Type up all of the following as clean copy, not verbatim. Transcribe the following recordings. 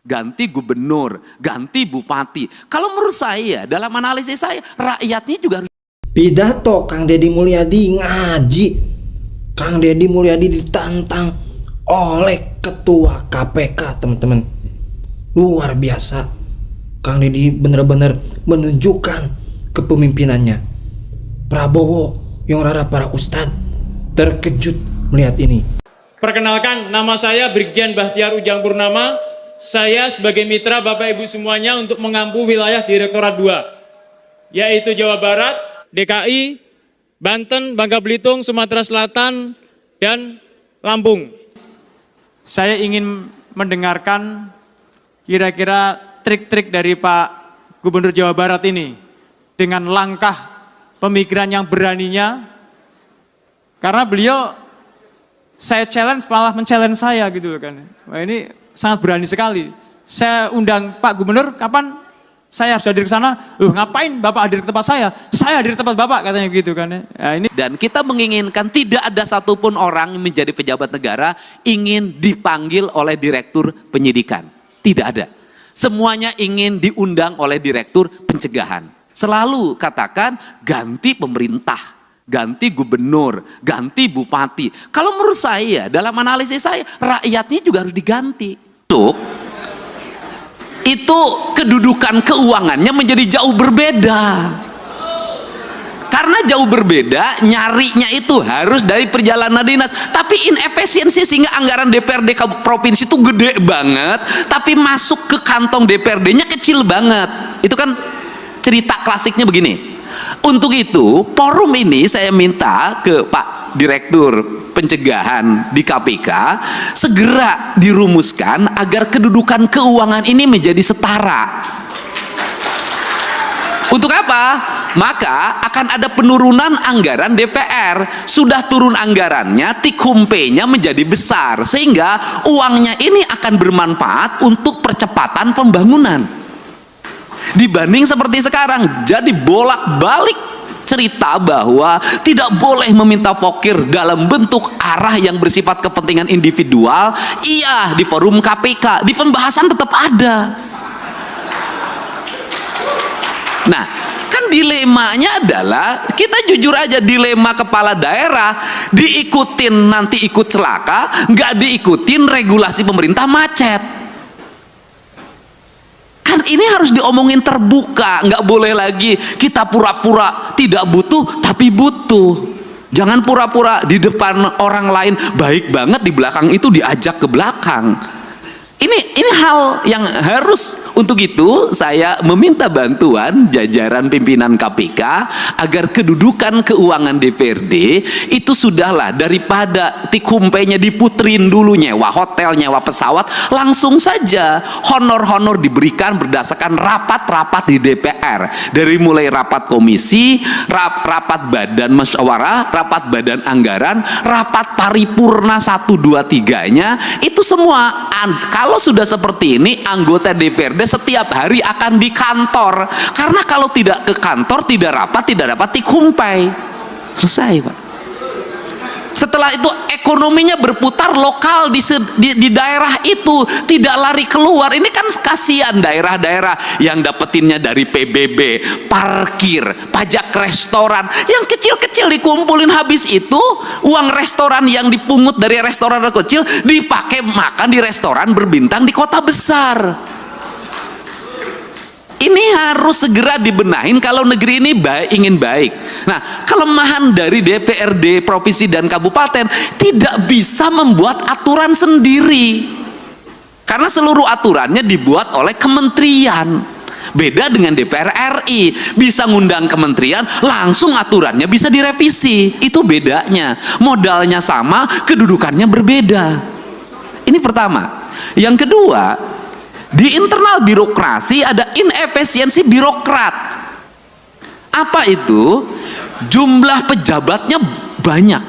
ganti gubernur, ganti bupati. Kalau menurut saya, dalam analisis saya, rakyatnya juga harus. Pidato Kang Deddy Mulyadi ngaji. Kang Deddy Mulyadi ditantang oleh ketua KPK, teman-teman. Luar biasa. Kang Deddy benar-benar menunjukkan kepemimpinannya. Prabowo yang rara para ustadz terkejut melihat ini. Perkenalkan, nama saya Brigjen Bahtiar Ujang Purnama. Saya sebagai mitra Bapak Ibu semuanya untuk mengampu wilayah Direktorat 2, yaitu Jawa Barat, DKI, Banten, Bangka Belitung, Sumatera Selatan, dan Lampung. Saya ingin mendengarkan kira-kira trik-trik dari Pak Gubernur Jawa Barat ini dengan langkah pemikiran yang beraninya, karena beliau saya challenge malah men-challenge saya gitu kan. Wah, ini sangat berani sekali. Saya undang Pak Gubernur, kapan saya harus hadir ke sana? Ngapain Bapak hadir ke tempat saya? Saya hadir ke tempat Bapak, katanya gitu kan. Nah, ini. Dan kita menginginkan tidak ada satupun orang yang menjadi pejabat negara ingin dipanggil oleh direktur penyidikan. Tidak ada. Semuanya ingin diundang oleh direktur pencegahan. Selalu katakan ganti pemerintah, ganti gubernur, ganti bupati. Kalau menurut saya, dalam analisis saya, rakyatnya juga harus diganti. Itu kedudukan keuangannya menjadi jauh berbeda. Karena jauh berbeda, nyarinya itu harus dari perjalanan dinas. Tapi inefisiensi sehingga anggaran DPRD provinsi itu gede banget, tapi masuk ke kantong DPRD-nya kecil banget. Itu kan cerita klasiknya begini. Untuk itu, forum ini saya minta ke Pak Direktur Pencegahan di KPK segera dirumuskan agar kedudukan keuangan ini menjadi setara. Untuk apa? Maka akan ada penurunan anggaran DPR. Sudah turun anggarannya, tikumpe-nya menjadi besar, sehingga uangnya ini akan bermanfaat untuk percepatan pembangunan. Dibanding seperti sekarang, jadi bolak-balik cerita bahwa tidak boleh meminta vokir dalam bentuk arah yang bersifat kepentingan individual. Iya, di forum KPK, di pembahasan tetap ada. Nah, kan dilemanya adalah, kita jujur aja, dilema kepala daerah, diikutin nanti ikut celaka, nggak diikutin regulasi pemerintah macet. Kan ini harus diomongin terbuka, nggak boleh lagi kita pura-pura tidak butuh tapi butuh. Jangan pura-pura di depan orang lain baik banget, di belakang itu diajak ke belakang. Ini hal yang harus, untuk itu saya meminta bantuan jajaran pimpinan KPK agar kedudukan keuangan DPRD itu sudahlah, daripada tikumpenya diputerin dulu, nyewa hotel, nyewa pesawat, langsung saja honor-honor diberikan berdasarkan rapat-rapat di DPR, dari mulai rapat komisi, rapat badan musyawarah, rapat badan anggaran, rapat paripurna 1, 2, 3-nya, itu semua. Kalau sudah seperti ini, anggota DPRD setiap hari akan di kantor, karena kalau tidak ke kantor, tidak dapat tikumpai. Selesai, Pak. Setelah itu ekonominya berputar lokal di daerah itu, tidak lari keluar. Ini kan kasihan daerah-daerah yang dapetinnya dari PBB, parkir, pajak restoran, yang kecil-kecil dikumpulin, habis itu uang restoran yang dipungut dari restoran kecil dipakai makan di restoran berbintang di kota besar. Ini harus segera dibenahin kalau negeri ini ingin baik. Nah, kelemahan dari DPRD provinsi dan kabupaten, tidak bisa membuat aturan sendiri, karena seluruh aturannya dibuat oleh kementerian. Beda dengan DPR RI, bisa ngundang kementerian, langsung aturannya bisa direvisi. Itu bedanya. Modalnya sama, kedudukannya berbeda. Ini pertama. Yang kedua, di internal birokrasi ada inefisiensi birokrat. Apa itu? Jumlah pejabatnya banyak.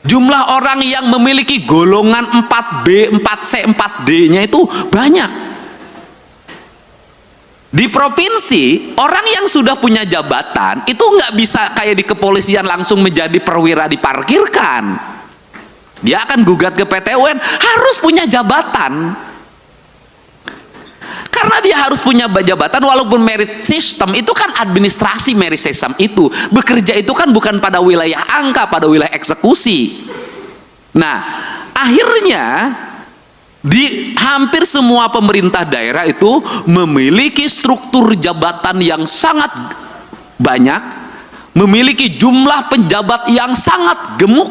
Jumlah orang yang memiliki golongan 4B, 4C, 4D-nya itu banyak. Di provinsi, orang yang sudah punya jabatan itu nggak bisa kayak di kepolisian langsung menjadi perwira diparkirkan. Dia akan gugat ke PT UN, harus punya jabatan. Karena dia harus punya jabatan, walaupun merit system itu kan administrasi, merit system itu bekerja itu kan bukan pada wilayah angka, pada wilayah eksekusi. Nah, akhirnya di hampir semua pemerintah daerah itu memiliki struktur jabatan yang sangat banyak, memiliki jumlah penjabat yang sangat gemuk.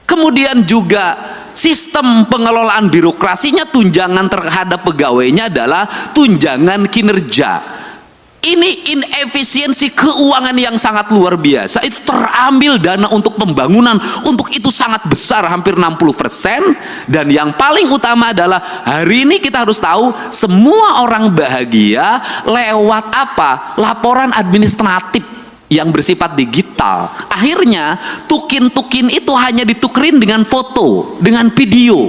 Kemudian juga sistem pengelolaan birokrasinya, tunjangan terhadap pegawainya adalah tunjangan kinerja. Ini inefisiensi keuangan yang sangat luar biasa. Itu terambil dana untuk pembangunan, untuk itu sangat besar, hampir 60%. Dan yang paling utama adalah hari ini kita harus tahu semua orang bahagia lewat apa? Laporan administratif yang bersifat digital. Akhirnya tukin-tukin itu hanya ditukerin dengan foto, dengan video.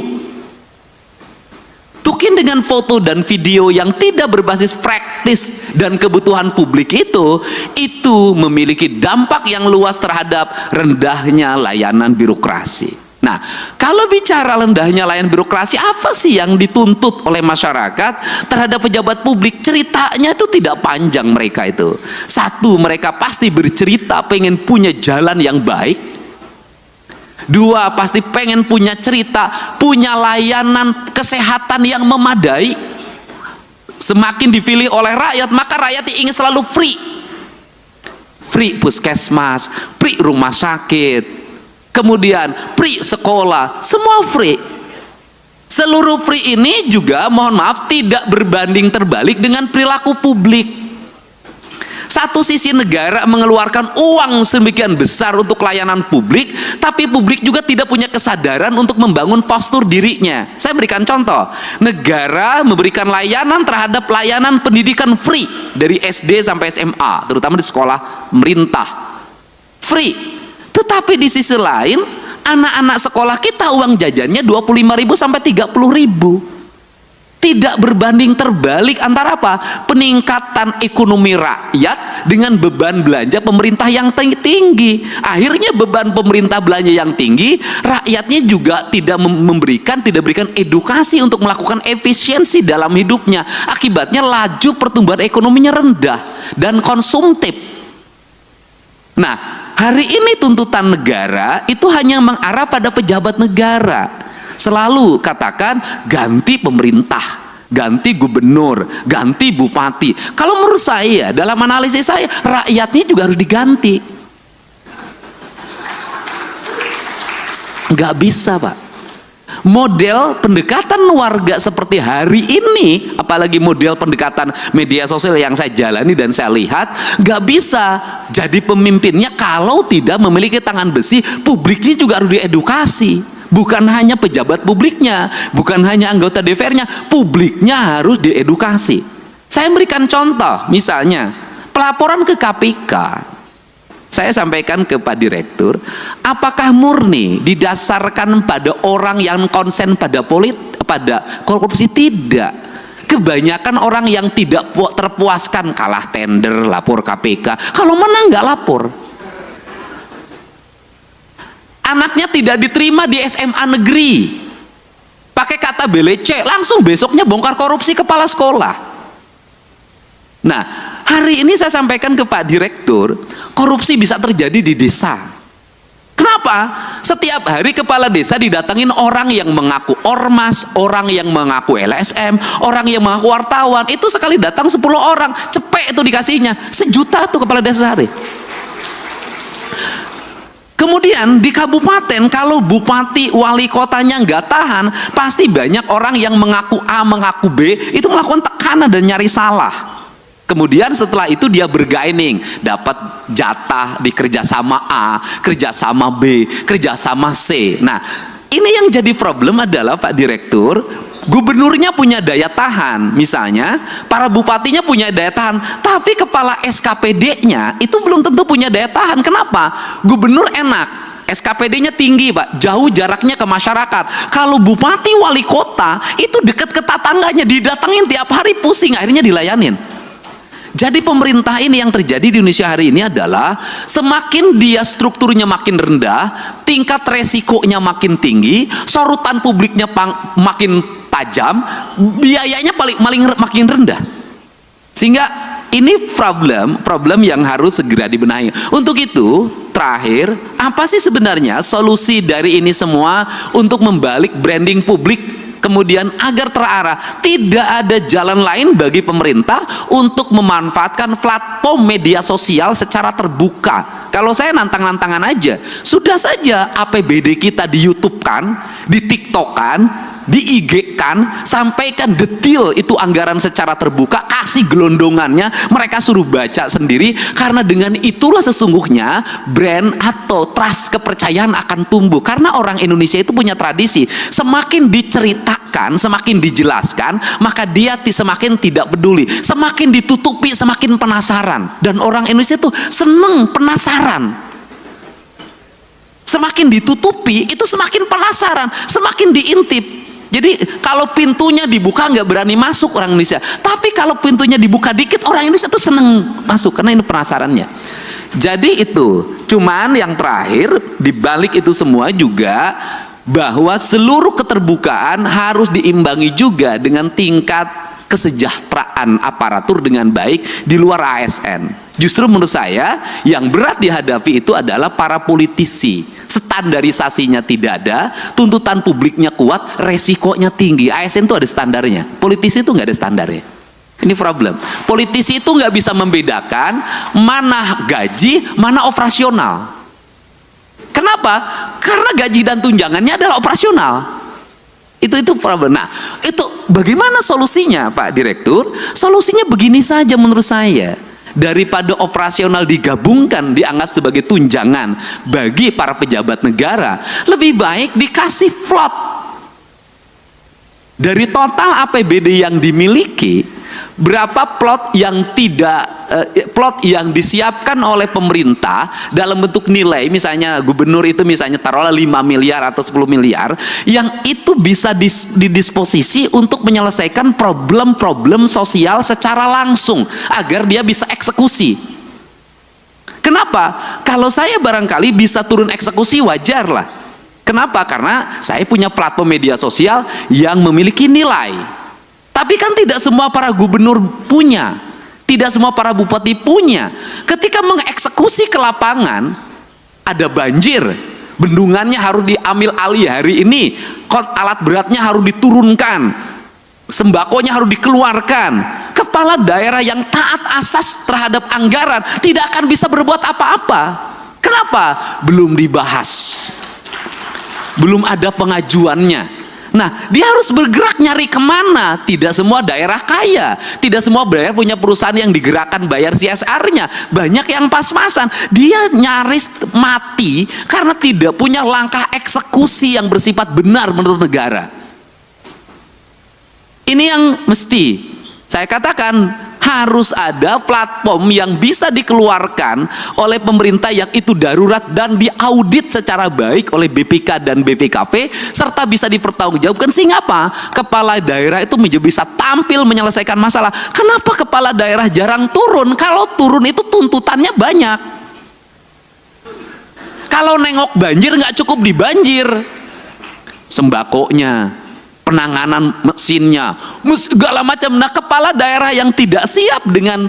Tukin dengan foto dan video yang tidak berbasis praktis dan kebutuhan publik itu memiliki dampak yang luas terhadap rendahnya layanan birokrasi. Nah, kalau bicara rendahnya layanan birokrasi, apa sih yang dituntut oleh masyarakat terhadap pejabat publik? Ceritanya itu tidak panjang mereka itu. Satu, mereka pasti bercerita pengen punya jalan yang baik. Dua, pasti pengen punya cerita, punya layanan kesehatan yang memadai. Semakin dipilih oleh rakyat, maka rakyat ingin selalu free. Free puskesmas, free rumah sakit, kemudian free sekolah, semua free. Seluruh free ini juga, mohon maaf, tidak berbanding terbalik dengan perilaku publik. Satu sisi negara mengeluarkan uang sedemikian besar untuk layanan publik, tapi publik juga tidak punya kesadaran untuk membangun postur dirinya. Saya berikan contoh, negara memberikan layanan terhadap layanan pendidikan free dari SD sampai SMA, terutama di sekolah pemerintah, free. Tetapi di sisi lain, anak-anak sekolah kita uang jajannya 25.000 sampai 30.000. Tidak berbanding terbalik antara apa? Peningkatan ekonomi rakyat dengan beban belanja pemerintah yang tinggi. Akhirnya beban pemerintah belanja yang tinggi, rakyatnya juga tidak berikan edukasi untuk melakukan efisiensi dalam hidupnya. Akibatnya laju pertumbuhan ekonominya rendah dan konsumtif. Nah, hari ini tuntutan negara itu hanya mengarah pada pejabat negara. Selalu katakan ganti pemerintah, ganti gubernur, ganti bupati. Kalau menurut saya, dalam analisis saya, rakyatnya juga harus diganti. Nggak bisa, Pak. Model pendekatan warga seperti hari ini, apalagi model pendekatan media sosial yang saya jalani dan saya lihat, nggak bisa jadi pemimpinnya kalau tidak memiliki tangan besi. Publiknya juga harus diedukasi. Bukan hanya pejabat publiknya, bukan hanya anggota DPR-nya, publiknya harus diedukasi. Saya berikan contoh, misalnya pelaporan ke KPK. Saya sampaikan ke Pak Direktur, apakah murni didasarkan pada orang yang konsen pada pada korupsi? Tidak. Kebanyakan orang yang tidak terpuaskan, kalah tender, lapor KPK. Kalau menang nggak lapor. Anaknya tidak diterima di SMA negeri, pakai kata belece, langsung besoknya bongkar korupsi kepala sekolah. Nah, hari ini saya sampaikan ke Pak Direktur, korupsi bisa terjadi di desa. Kenapa? Setiap hari kepala desa didatangin orang yang mengaku ormas, orang yang mengaku LSM, orang yang mengaku wartawan. Itu sekali datang 10 orang, cepet itu dikasihnya, 1 juta tuh kepala desa sehari. Kemudian di kabupaten, kalau bupati wali kotanya nggak tahan, pasti banyak orang yang mengaku A, mengaku B, itu melakukan tekanan dan nyari salah. Kemudian setelah itu dia bergaining, dapat jatah di kerjasama A, kerjasama B, kerjasama C. Nah, ini yang jadi problem adalah Pak Direktur, gubernurnya punya daya tahan, misalnya para bupatinya punya daya tahan, tapi kepala SKPD-nya itu belum tentu punya daya tahan. Kenapa? Gubernur enak, SKPD-nya tinggi, Pak, jauh jaraknya ke masyarakat. Kalau bupati wali kota itu dekat ke tetangganya, didatengin tiap hari, pusing, akhirnya dilayanin. Jadi pemerintah ini yang terjadi di Indonesia hari ini adalah semakin dia strukturnya makin rendah, tingkat resikonya makin tinggi, sorotan publiknya makin tajam, biayanya makin rendah. Sehingga ini problem yang harus segera dibenahi. Untuk itu, terakhir, apa sih sebenarnya solusi dari ini semua untuk membalik branding publik kemudian agar terarah? Tidak ada jalan lain bagi pemerintah untuk memanfaatkan platform media sosial secara terbuka. Kalau saya nantang-nantangan aja, sudah saja APBD kita di YouTube-kan, di TikTok-kan, di IG-kan, sampaikan detail itu anggaran secara terbuka, kasih gelondongannya, mereka suruh baca sendiri, karena dengan itulah sesungguhnya brand atau trust, kepercayaan akan tumbuh. Karena orang Indonesia itu punya tradisi, semakin diceritakan, semakin dijelaskan, maka dia semakin tidak peduli, semakin ditutupi, semakin penasaran. Dan orang Indonesia itu seneng penasaran. Semakin ditutupi, itu semakin penasaran, semakin diintip. Jadi kalau pintunya dibuka nggak berani masuk orang Indonesia, tapi kalau pintunya dibuka dikit orang Indonesia tuh seneng masuk karena ini penasarannya. Jadi itu, cuman yang terakhir dibalik itu semua juga bahwa seluruh keterbukaan harus diimbangi juga dengan tingkat kesejahteraan aparatur dengan baik di luar ASN. Justru menurut saya yang berat dihadapi itu adalah para politisi. Standarisasinya tidak ada, tuntutan publiknya kuat, resikonya tinggi. ASN itu ada standarnya, politisi itu nggak ada standarnya. Ini problem. Politisi itu nggak bisa membedakan mana gaji, mana operasional. Kenapa? Karena gaji dan tunjangannya adalah operasional. Itu problem. Nah, itu bagaimana solusinya, Pak Direktur? Solusinya begini saja menurut saya. Daripada operasional digabungkan dianggap sebagai tunjangan bagi para pejabat negara, lebih baik dikasih float. Dari total APBD yang dimiliki, berapa plot yang disiapkan oleh pemerintah dalam bentuk nilai, misalnya gubernur itu misalnya taruhlah 5 miliar atau 10 miliar, yang itu bisa didisposisi untuk menyelesaikan problem-problem sosial secara langsung agar dia bisa eksekusi. Kenapa? Kalau saya barangkali bisa turun eksekusi, wajar lah. Kenapa? Karena saya punya platform media sosial yang memiliki nilai. Tapi kan tidak semua para gubernur punya, tidak semua para bupati punya. Ketika mengeksekusi ke lapangan, ada banjir, bendungannya harus diambil alih hari ini, alat beratnya harus diturunkan, sembakonya harus dikeluarkan. Kepala daerah yang taat asas terhadap anggaran tidak akan bisa berbuat apa-apa. Kenapa? Belum dibahas, belum ada pengajuannya. Nah, dia harus bergerak nyari kemana. Tidak semua daerah kaya, tidak semua daerah punya perusahaan yang digerakkan bayar CSR-nya. Banyak yang pas-pasan. Dia nyaris mati karena tidak punya langkah eksekusi yang bersifat benar menurut negara. Ini yang mesti saya katakan, harus ada platform yang bisa dikeluarkan oleh pemerintah yang itu darurat dan diaudit secara baik oleh BPK dan BPKP serta bisa dipertanggungjawabkan. Sehingga apa? Kepala daerah itu bisa tampil menyelesaikan masalah. Kenapa kepala daerah jarang turun? Kalau turun itu tuntutannya banyak. Kalau nengok banjir nggak cukup di banjir, sembakonya, penanganan mesinnya, segala macam. Nah, kepala daerah yang tidak siap dengan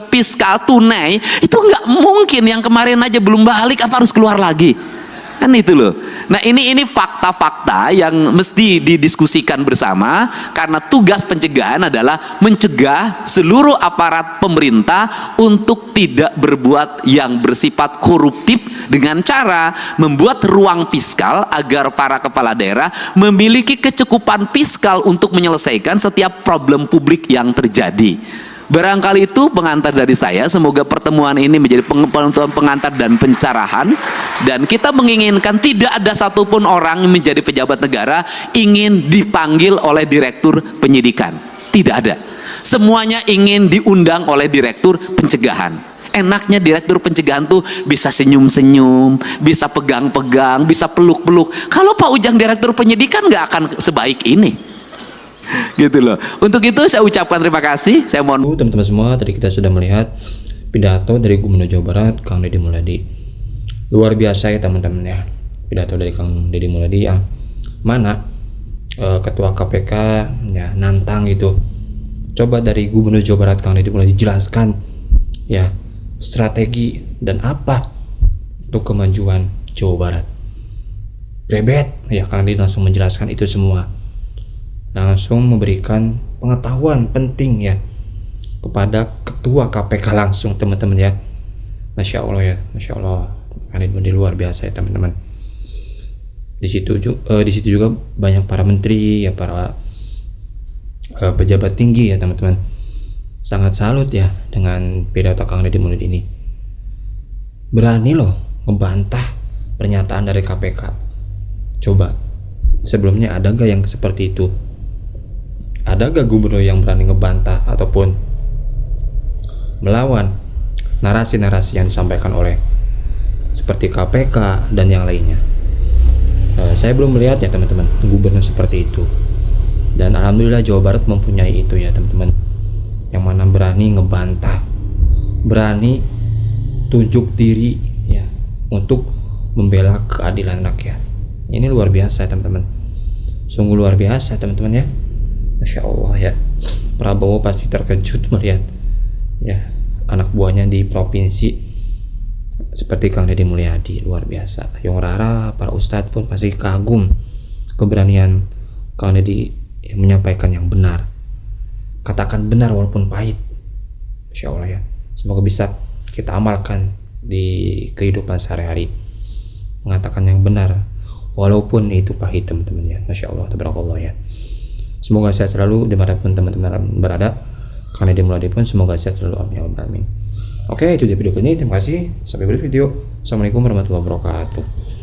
fiskal tunai itu nggak mungkin. Yang kemarin aja belum balik, apa harus keluar lagi? Kan itu loh. Nah, ini fakta-fakta yang mesti didiskusikan bersama, karena tugas pencegahan adalah mencegah seluruh aparat pemerintah untuk tidak berbuat yang bersifat koruptif dengan cara membuat ruang fiskal agar para kepala daerah memiliki kecukupan fiskal untuk menyelesaikan setiap problem publik yang terjadi. Barangkali itu pengantar dari saya. Semoga pertemuan ini menjadi pengantar dan pencerahan, dan kita menginginkan tidak ada satupun orang yang menjadi pejabat negara ingin dipanggil oleh direktur penyidikan. Tidak ada. Semuanya ingin diundang oleh direktur pencegahan. Enaknya direktur pencegahan tuh bisa senyum-senyum, bisa pegang-pegang, bisa peluk-peluk. Kalau Pak Ujang direktur penyidikan nggak akan sebaik ini. Gitu loh. Untuk itu saya ucapkan terima kasih. Saya mohon teman-teman semua, tadi kita sudah melihat pidato dari Gubernur Jawa Barat Kang Deddy Mulyadi. Luar biasa ya teman-teman ya, pidato dari Kang Deddy Mulyadi yang mana ketua KPK ya nantang gitu. Coba dari Gubernur Jawa Barat Kang Deddy mulai dijelaskan ya strategi dan apa untuk kemajuan Jawa Barat. Brebet ya, Kang Deddy langsung menjelaskan itu semua, langsung memberikan pengetahuan penting ya kepada ketua KPK langsung, teman-teman ya. Masya Allah ya, Masya Allah, Kang Deddy luar biasa ya teman-teman. Di situ juga banyak para menteri ya, para pejabat tinggi ya teman-teman. Sangat salut ya dengan pidato Kang Deddy Mulyadi ini. Berani loh ngebantah pernyataan dari KPK. Coba sebelumnya ada gak yang seperti itu? Ada gak gubernur yang berani ngebantah ataupun melawan narasi-narasi yang disampaikan oleh seperti KPK dan yang lainnya? Saya belum melihat ya teman-teman gubernur seperti itu. Dan alhamdulillah Jawa Barat mempunyai itu ya teman-teman, yang mana berani ngebantah, berani tunjuk diri ya untuk membela keadilan rakyat. Ini luar biasa teman-teman, sungguh luar biasa teman-teman ya. Masya Allah ya, Prabowo pasti terkejut melihat ya anak buahnya di provinsi seperti Kang Deddy Mulyadi. Luar biasa. Yung Rara, para ustadz pun pasti kagum keberanian Kang Deddy menyampaikan yang benar. Katakan benar walaupun pahit. Masya Allah ya, semoga bisa kita amalkan di kehidupan sehari-hari, mengatakan yang benar walaupun itu pahit teman-teman ya. Masya Allah, tabarakallah ya. Semoga sehat selalu dimanapun teman-teman berada. Kang Deddy Mulyadi pun semoga sehat selalu, amin ya rabbal alamin. Oke, itu dia video kali ini. Terima kasih. Sampai berikut video. Assalamualaikum warahmatullahi wabarakatuh.